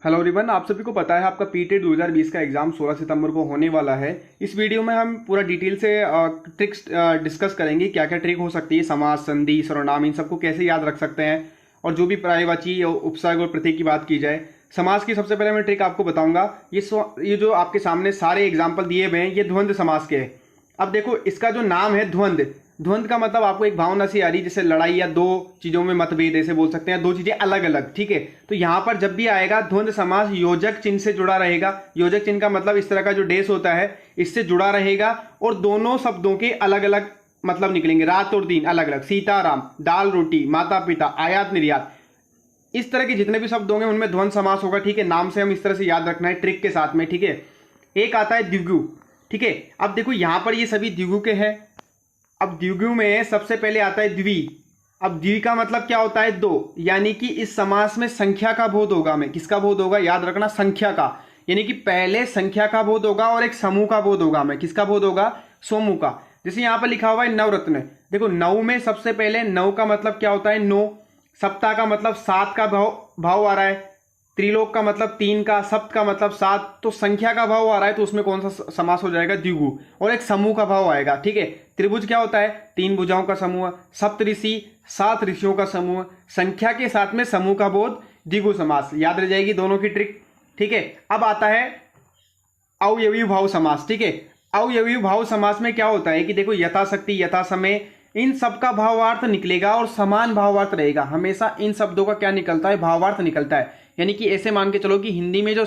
Hello everyone, आप सभी को पता है आपका पीटेट 2020 का एग्जाम 16 सितंबर को होने वाला है। इस वीडियो में हम पूरा डिटेल से ट्रिक्स डिस्कस करेंगे, क्या क्या ट्रिक हो सकती है, समास, संधि, सर्वनाम, इन सबको कैसे याद रख सकते हैं। और जो भी पर्यायवाची उपसर्ग और प्रतीक की बात की जाए, समास की सबसे पहले मैं ट्रिक आपको बताऊंगा। ये जो आपके सामने सारे एग्जाम्पल दिए हुए हैं, ये द्वंद्व समास के हैं। अब देखो, इसका जो नाम है द्वंद्व, द्वंद्व का मतलब आपको एक भावना सी आ रही, जैसे लड़ाई या दो चीजों में मतभेद ऐसे बोल सकते हैं, दो चीजें अलग अलग, ठीक है। तो यहां पर जब भी आएगा द्वंद्व समास योजक चिन्ह से जुड़ा रहेगा। योजक चिन्ह का मतलब इस तरह का जो डेस होता है इससे जुड़ा रहेगा और दोनों शब्दों के अलग अलग मतलब निकलेंगे। रात और दिन अलग अलग, सीताराम, दाल रोटी, माता पिता, आयात निर्यात, इस तरह के जितने भी शब्द होंगे उनमें द्वंद्व समास होगा, ठीक है। नाम से हम इस तरह से याद रखना है ट्रिक के साथ में, ठीक है। एक आता है द्विगु, ठीक है। अब देखो यहां पर ये सभी द्विगु के हैं। अब द्विगु में सबसे पहले आता है द्वि। अब द्वि का मतलब क्या होता है? दो, यानी कि इस समास में संख्या का बोध होगा। में किसका बोध होगा? याद रखना, संख्या का। यानी कि पहले संख्या का बोध होगा और एक समूह का बोध होगा। में किसका बोध होगा? समूह का। जैसे यहां पर लिखा हुआ है नवरत्न। देखो नौ में सबसे पहले नौ का मतलब क्या होता है? नौ। सप्ताह का मतलब सात का भाव आ रहा है। त्रिलोक का मतलब तीन का, सप्त का मतलब सात। तो संख्या का भाव आ रहा है तो उसमें कौन सा समास हो जाएगा? द्विगु। और एक समूह का भाव आएगा, ठीक है। त्रिभुज क्या होता है? तीन भुजाओं का समूह। सप्त ऋषि, सात ऋषियों का समूह। संख्या के साथ में समूह का बोध, द्विगु समास। याद रह जाएगी दोनों की ट्रिक, ठीक है। अब आता है अवयवी भाव समास, ठीक है। अवयवी भाव समास में क्या होता है कि देखो यथाशक्ति, यथा समय, इन सबका भावार्थ निकलेगा और समान भावार्थ रहेगा। हमेशा इन शब्दों का क्या निकलता है? भावार्थ निकलता है। यानी कि ऐसे मान के चलो कि हिंदी में जो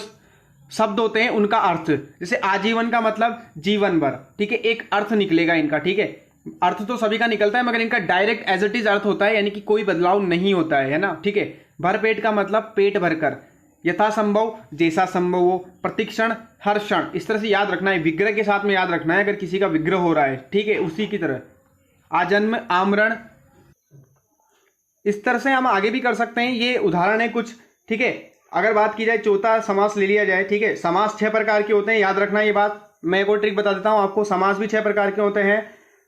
शब्द होते हैं उनका अर्थ, जैसे आजीवन का मतलब जीवन भर, ठीक है, एक अर्थ निकलेगा इनका, ठीक है। अर्थ तो सभी का निकलता है मगर इनका direct as it is earth होता है, यानी कि कोई बदलाव नहीं होता है ना, ठीक है। भर पेट का मतलब पेट भरकर। यथासंभव, जैसा संभव हो। प्रतिक्षण, हर क्षण। इस तरह से याद रखना है, विग्रह के साथ में याद रखना है, अगर किसी का विग्रह हो रहा है, ठीक है, उसी की तरह। आजन्म, आमरण, इस तरह से हम आगे भी कर सकते हैं। ये उदाहरण है कुछ, ठीक है। अगर बात की जाए चौथा समास ले लिया जाए, ठीक है। समास 6 प्रकार के होते हैं, याद रखना ये बात। मैं एक और ट्रिक बता देता हूं आपको। समास भी 6 प्रकार के होते हैं,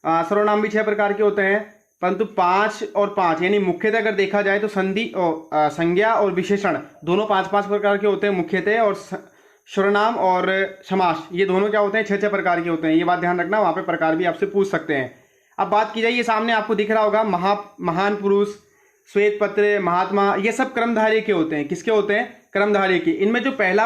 सर्वनाम भी 6 प्रकार के होते हैं, परंतु 5 और 5 यानी मुख्यतः अगर देखा जाए तो संधि और संज्ञा और विशेषण दोनों 5-5 प्रकार के होते हैं मुख्यतः। और सर्वनाम और समास ये दोनों क्या होते हैं? 6-6 प्रकार के होते हैं। ये बात ध्यान रखना, वहां पे प्रकार भी आपसे पूछ सकते हैं। अब बात की जाए, ये सामने आपको दिख रहा होगा महान पुरुष, श्वेत पत्र, महात्मा, ये सब क्रमधारय के होते हैं। किसके होते हैं? क्रमधारय के। इनमें जो पहला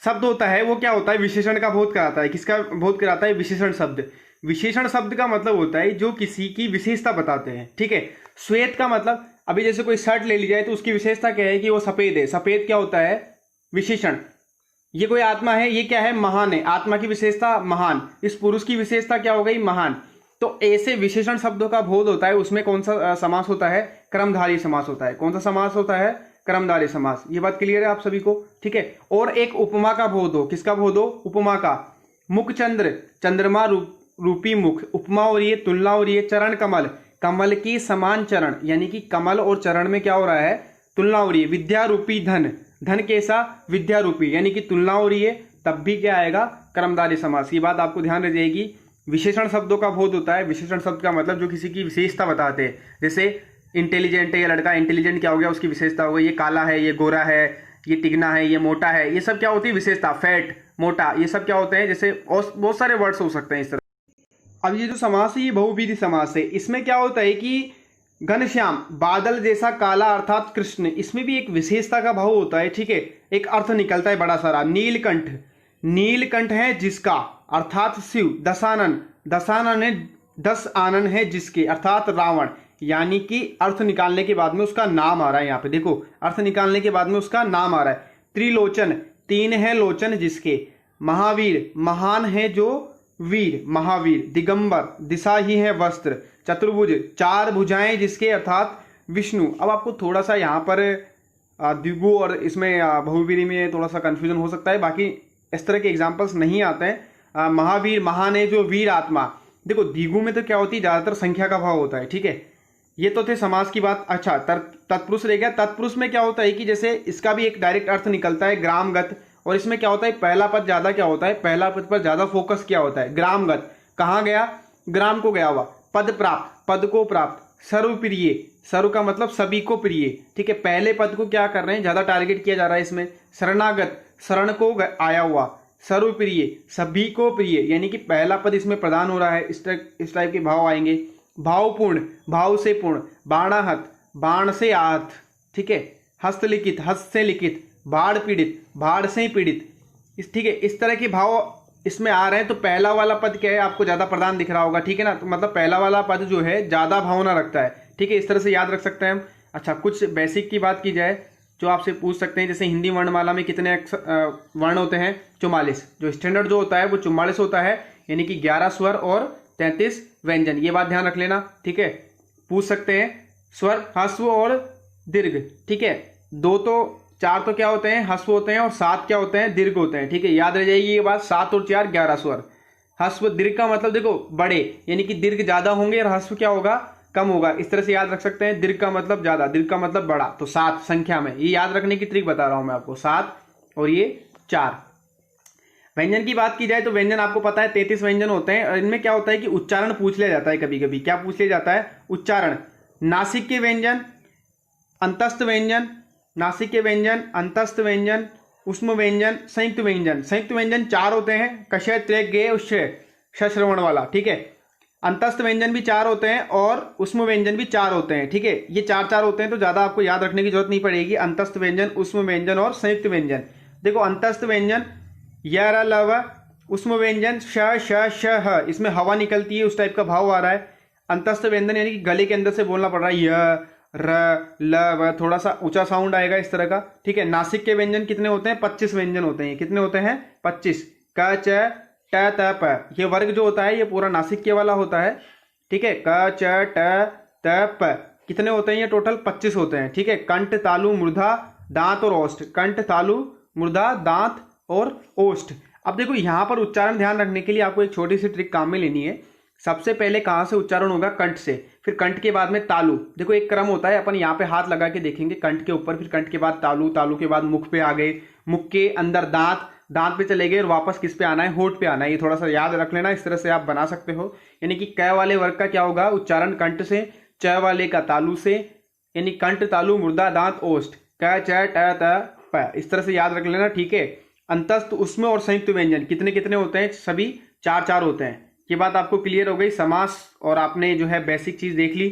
शब्द होता है वो क्या होता है? विशेषण का बोध कराता है। किसका बोध कराता है? विशेषण शब्द। विशेषण शब्द का मतलब होता है जो किसी की विशेषता बताते हैं, ठीक है। श्वेत का मतलब, अभी जैसे कोई शर्ट ले ली जाए तो उसकी विशेषता क्या है? कि वो सफेद है। सफेद क्या होता है? विशेषण। ये कोई आत्मा है, ये क्या है? महान है। आत्मा की विशेषता महान। इस पुरुष की विशेषता क्या हो गई? महान। तो ऐसे विशेषण शब्दों का बोध होता है, उसमें कौन सा समास होता है? क्रमधारय समास होता है। कौन सा समास होता है? क्रमधारय समास। ये बात क्लियर है आप सभी को, ठीक है। और एक उपमा का बोध हो। किसका बोध हो? उपमा का। मुख चंद्र, चंद्रमा रूपी मुख। उपमा हो रही है, तुलना हो रही है। चरण कमल, कमल की समान चरण, यानी कि कमल और चरण में क्या हो रहा है? तुलना हो रही है। विद्या रूपी धन, धन कैसा? विद्या रूपी, यानी कि तुलना हो रही है, तब भी क्या आएगा? क्रमधारय समास। ये बात आपको ध्यान रह जाएगी। विशेषण शब्दों का बोध होता है। विशेषण शब्द का मतलब जो किसी की विशेषता बताते हैं, जैसे इंटेलिजेंट है, ये लड़का इंटेलिजेंट क्या हो गया? उसकी विशेषता हो गई। ये काला है, ये गोरा है, ये टिकना है, ये मोटा है, ये सब क्या होती है? विशेषता। फैट, मोटा, ये सब क्या होते हैं? जैसे बहुत सारे वर्ड्स हो सकते हैं इस तरह। अब ये जो समास है ये बहुविधि समास है। इसमें क्या होता है कि घनश्याम, बादल जैसा काला अर्थात कृष्ण, इसमें भी एक विशेषता का भाव होता है, ठीक है। एक अर्थ निकलता है बड़ा सारा। नीलकंठ, नीलकंठ है जिसका अर्थात शिव। दशानन, दशानन है 10 आनन है जिसके अर्थात रावण, यानी कि अर्थ निकालने के बाद में उसका नाम आ रहा है। यहाँ पे देखो, अर्थ निकालने के बाद में उसका नाम आ रहा है। त्रिलोचन, 3 है लोचन जिसके। महावीर, महान है जो वीर, महावीर। दिगंबर, दिशा ही है वस्त्र। चतुर्भुज, 4 भुजाएं जिसके अर्थात विष्णु। अब आपको थोड़ा सा यहाँ पर द्विगु और इसमें बहुवीरी में थोड़ा सा कंफ्यूजन हो सकता है, बाकी इस तरह के एग्जाम्पल्स नहीं आते हैं। महावीर, महान है जो वीर आत्मा। देखो द्विगु में तो क्या होती है? ज्यादातर संख्या का भाव होता है, ठीक है। ये तो थे समास की बात। अच्छा, तत्पुरुष रह गया। तत्पुरुष में क्या होता है कि जैसे इसका भी एक डायरेक्ट अर्थ निकलता है, ग्रामगत। और इसमें क्या होता है? पहला पद ज्यादा क्या होता है? पहला पद पर ज्यादा फोकस क्या होता है? ग्रामगत। कहाँ गया? ग्राम को गया हुआ। पद प्राप्त, पद को प्राप्त। सर्वप्रिय, सर्व का मतलब सभी को प्रिय, ठीक है। पहले पद को क्या कर रहे हैं, ज्यादा टारगेट किया जा रहा है इसमें। शरणागत, शरण को आया हुआ। सर्वप्रिय, सभी को प्रिय, यानी कि पहला पद इसमें प्रदान हो रहा है। इस टाइप के भाव आएंगे। भावपूर्ण, भाव से पूर्ण। बाणाहत, बाण से आहत, ठीक है। हस्तलिखित, हस्त से लिखित। बाढ़ पीड़ित, बाढ़ से पीड़ित, ठीक है। इस तरह के भाव इसमें आ रहे हैं। तो पहला वाला पद क्या है, आपको ज्यादा प्रदान दिख रहा होगा, ठीक है ना। तो मतलब पहला वाला पद जो है ज्यादा भावना रखता है, ठीक है। इस तरह से याद रख सकते हैं हम। अच्छा, कुछ बेसिक की बात की जाए जो आपसे पूछ सकते हैं, जैसे हिंदी वर्णमाला में कितने वर्ण होते हैं, 44। जो स्टैंडर्ड जो होता है वो 44 होता है, यानी कि 11 स्वर और 33 व्यंजन। ये बात ध्यान रख लेना, ठीक है। पूछ सकते हैं स्वर, ह्रस्व और दीर्घ, ठीक है। 4 तो क्या होते हैं, ह्रस्व होते हैं, और 7 क्या होते हैं, दीर्घ होते हैं, ठीक है। याद रह जाएगी ये बात। 7 और 4 11 स्वर। ह्रस्व दीर्घ का मतलब देखो बड़े, यानी कि दीर्घ ज्यादा होंगे और ह्रस्व क्या होगा, कम होगा। इस तरह से याद रख सकते हैं। दीर्घ का मतलब ज्यादा, दीर्घ का मतलब बड़ा। तो 7 संख्या में, ये याद रखने की ट्रिक बता रहा हूं मैं आपको। 7 और ये 4। व्यंजन की बात की जाए तो व्यंजन आपको पता है 33 व्यंजन होते हैं। और इनमें क्या होता है कि उच्चारण पूछ लिया जाता है कभी कभी। क्या पूछ लिया जाता है, उच्चारण। नासिक के व्यंजन, अंतस्थ व्यंजन, नासिक के व्यंजन, अंतस्थ व्यंजन, उष्म व्यंजन, संयुक्त व्यंजन। संयुक्त व्यंजन 4 होते हैं, कषय, त्र्यक, गे, उष्य, श्रवण वाला, ठीक है। अंतस्थ व्यंजन भी 4 होते हैं और उष्म व्यंजन भी 4 होते हैं, ठीक है। ये 4 होते हैं, तो ज्यादा आपको याद रखने की जरूरत नहीं पड़ेगी। अंतस्थ व्यंजन, उष्म व्यंजन और संयुक्त व्यंजन। देखो अंतस्थ व्यंजन य, र, ल, व। उष्म व्यंजन श, श, श, ह, इसमें हवा निकलती है, उस टाइप का भाव आ रहा है। अंतस्थ व्यंजन यानी कि गले के अंदर से बोलना पड़ रहा है, य, र, ल, व, थोड़ा सा ऊंचा साउंड आएगा इस तरह का, ठीक है। नासिक के व्यंजन कितने होते हैं, 25 व्यंजन होते हैं। कितने होते हैं, 25। क, च, ट, त, प। ये वर्ग जो होता है ये पूरा नासिक के वाला होता है, ठीक है। क, च, ट, त, प कितने होते हैं, ये टोटल 25 होते हैं, ठीक है। कंठ, तालु, मूर्धा, दांत और ओष्ठ। कंठ, तालु, मूर्धा, दांत और ओष्ठ। अब देखो यहां पर उच्चारण ध्यान रखने के लिए आपको एक छोटी सी ट्रिक काम में लेनी है। सबसे पहले कहां से उच्चारण होगा, कंठ से। फिर कंठ के बाद में तालु। देखो एक क्रम होता है, अपन यहाँ पे हाथ लगा के देखेंगे कंठ के ऊपर, फिर कंठ के बाद तालु, तालु के बाद मुख पे आ गए, मुख के अंदर दांत, दांत पे चले गए और वापस किस पे आना है, होठ पे आना है। ये थोड़ा सा याद रख लेना, इस तरह से आप बना सकते हो। यानी कि क वाले वर्ग का क्या होगा, उच्चारण कंठ से, च वाले का तालु से, यानी कंठ, तालु, मूर्धा, दांत, ओष्ठ। क, च, ट, त, प, इस तरह से याद रख लेना, ठीक है। अंतस्थ, उष्म और संयुक्त व्यंजन कितने कितने होते हैं, सभी 4 होते हैं। ये बात आपको क्लियर हो गई, समास और आपने जो है बेसिक चीज देख ली।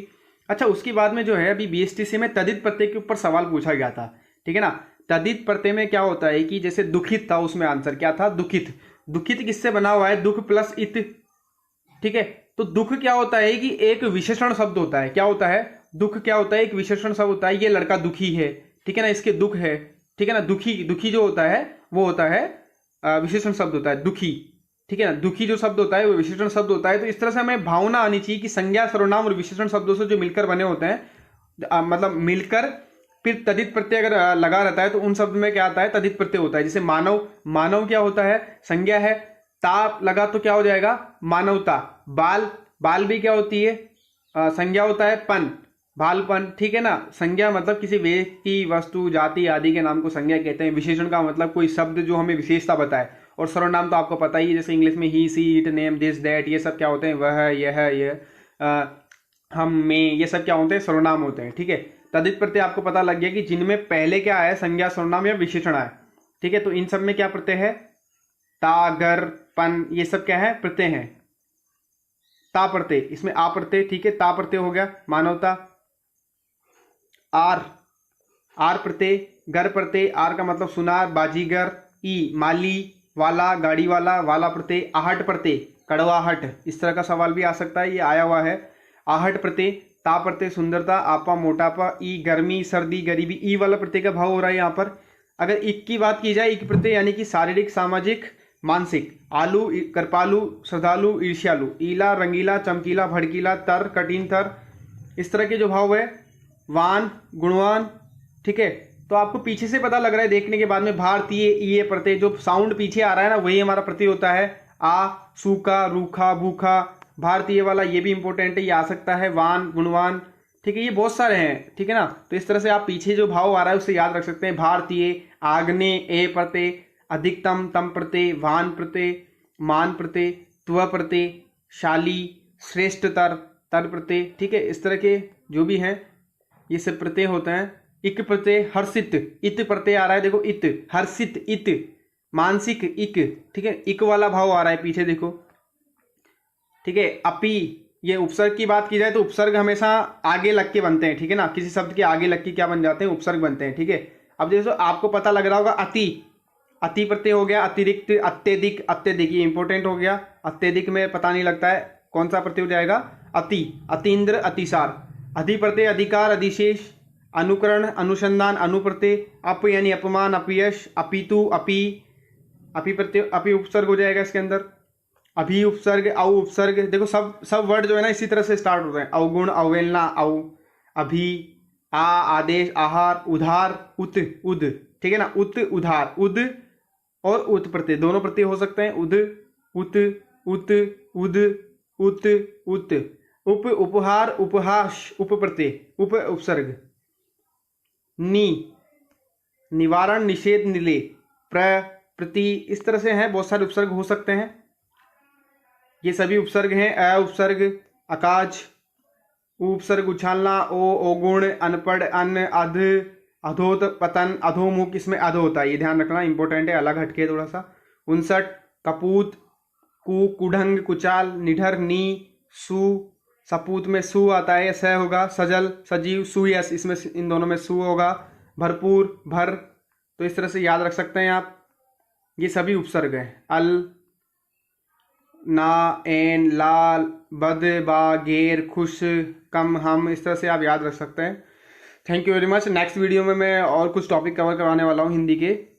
अच्छा, उसके बाद में जो है अभी बीएसटीसी में तदित प्रत्यय के ऊपर सवाल पूछा गया था, ठीक है ना। तदित प्रत्यय में क्या होता है कि जैसे दुखित था, उसमें आंसर क्या था, दुखित। दुखित किससे बना हुआ है, दुख प्लस इत, ठीक है। तो दुख क्या होता है कि एक विशेषण शब्द होता है। क्या होता है, दुख क्या होता है, एक विशेषण शब्द होता है। ये लड़का दुखी है, ठीक है ना, इसके दुख है, ठीक है ना। दुखी, दुखी जो होता है वो होता है विशेषण शब्द होता है, दुखी, ठीक है ना। दुखी जो शब्द होता है वो विशेषण शब्द होता है। तो इस तरह से हमें भावना आनी चाहिए कि संज्ञा, सर्वनाम और विशेषण शब्दों से जो मिलकर बने होते हैं, मतलब मिलकर फिर तदित प्रत्यय अगर लगा रहता है तो उन शब्द में क्या आता है, तदित प्रत्यय होता है। जैसे मानव, मानव क्या होता है, संज्ञा है, ता लगा तो क्या हो जाएगा, मानवता। बाल, बाल भी क्या होती है, संज्ञा होता है, पन, बालपन, ठीक है ना। संज्ञा मतलब किसी व्यक्ति, वस्तु, जाति आदि के नाम को संज्ञा कहते हैं। विशेषण का मतलब कोई शब्द जो हमें विशेषता बताए। और सर्वनाम तो आपको पता ही है, जैसे इंग्लिश में ही, सी, इट, नेम, दिस, दैट, ये सब क्या होते हैं, वह, यह, हम, में, ये सब क्या होते हैं, सर्वनाम होते हैं, ठीक है। तदित प्रत्यय आपको पता लग गया कि जिनमें पहले क्या है, संज्ञा, सर्वनाम या विशेषण है, ठीक है। तो इन सब में क्या प्रत्यय है, ता, गर, पन, ये सब क्या है, प्रत्यय है। ता प्रत्यय, इसमें आ प्रत्यय, ठीक है, ता प्रत्यय हो गया, मानवता। आर, आर प्रत्यय, गर प्रत्यय, आर का मतलब सुनार, बाजीगर। ई, माली, वाला, गाड़ी वाला, वाला प्रत्यय। आहट प्रत्यय, कड़वाहट, इस तरह का सवाल भी आ सकता है, ये आया हुआ है। आहट प्रत्यय, ता प्रत्यय, सुंदरता, आपा, मोटापा। ई, गर्मी, सर्दी, गरीबी, ई वाला प्रत्यय का भाव हो रहा है यहाँ पर। अगर इक की बात की जाए, इक प्रत्यय यानी कि शारीरिक, सामाजिक, मानसिक। आलू, कृपालु, श्रद्धालु, ईर्ष्यालु। ईला, रंगीला, चमकीला, भड़कीला। तर, कठिन तर, इस तरह के जो भाव है। वान, गुणवान, ठीक है। तो आपको पीछे से पता लग रहा है देखने के बाद में, भारतीय, ये प्रत्यय जो साउंड पीछे आ रहा है ना, वही हमारा प्रत्यय होता है। आ, सूखा, रूखा, भूखा, भारतीय वाला ये भी इंपॉर्टेंट है, ये आ सकता है। वान, गुणवान, ठीक है, ये बहुत सारे हैं, ठीक है ना। तो इस तरह से आप पीछे जो भाव आ रहा है उससे याद रख सकते हैं। भारतीय, आग्ने, ए प्रत्यय, अधिकतम, तम प्रत्यय, वान प्रत्यय, मान प्रत्यय, त्व प्रत्यय, शाली, श्रेष्ठतर, तर प्रत्यय, ठीक है। इस तरह के जो भी हैं ये सब प्रत्यय होते हैं। इक प्रत्यय, हर्षित, इत प्रत्यय आ रहा है, देखो इत, हर्षित इत, मानसिक इक, ठीक है, इक वाला भाव आ रहा है पीछे देखो, ठीक है। अपी, ये उपसर्ग की बात की जाए तो उपसर्ग हमेशा आगे लग के बनते हैं, ठीक है ना, किसी शब्द के आगे लग के क्या बन जाते हैं, उपसर्ग बनते हैं, ठीक है। अब देखो आपको पता लग रहा होगा अति, अति प्रत्यय हो गया, अतिरिक्त, अत्यधिक, अत्यधिक ये इंपॉर्टेंट हो गया। अत्यधिक में पता नहीं लगता है कौन सा प्रत्यय हो जाएगा, अति, अतीन्द्र, अतिसार। अधि प्रत्यय, अधिकार, अधिशेष, अनुकरण, अनुसंधान, अनुप्रत्यय। अप यानी अपमान, अपयश, अपितु, अपी, अपी प्रत्यय, अपी उपसर्ग हो जाएगा इसके अंदर। अभी उपसर्ग, औ उपसर्ग, देखो सब वर्ड जो है ना इसी तरह से स्टार्ट होते हैं। अवगुण, अवहेलना, औ, अभी, आ, आदेश, आहार, उधार, उत, उद, ठीक है ना, उत, उधार, उद और उत प्रत्यय, दोनों प्रत्यय हो सकते हैं, उद, उत, उत, उद, उत, उत। उप, उपहार, उपहास, उप प्रत्यय, उप उपसर्ग। नी, निवारण, निषेध, निले, प्र, प्रति, इस तरह से हैं, बहुत सारे उपसर्ग हो सकते हैं। ये सभी उपसर्ग हैं। अ उपसर्ग, अकाज, उपसर्ग उछालना, ओ, ओगुण, अनपढ़, अन्न, अध, अधोत, पतन, अधोमुख, इसमें अध होता है, ये ध्यान रखना, इंपॉर्टेंट है, अलग हटके थोड़ा सा। 59, कपूत, कु, कुढंग, कुचाल, निडर, नी, सु, सपूत में सु आता है, स होगा, सजल, सजीव, सुयस, इसमें इन दोनों में सु होगा, भरपूर, भर, तो इस तरह से याद रख सकते हैं आप। ये सभी उपसर्ग हैं। अल, ना, एन, लाल, बद, बा, गेर, खुश, कम, हम, इस तरह से आप याद रख सकते हैं। Thank you very much. Next video में मैं और कुछ टॉपिक कवर करवाने वाला हूँ हिंदी के।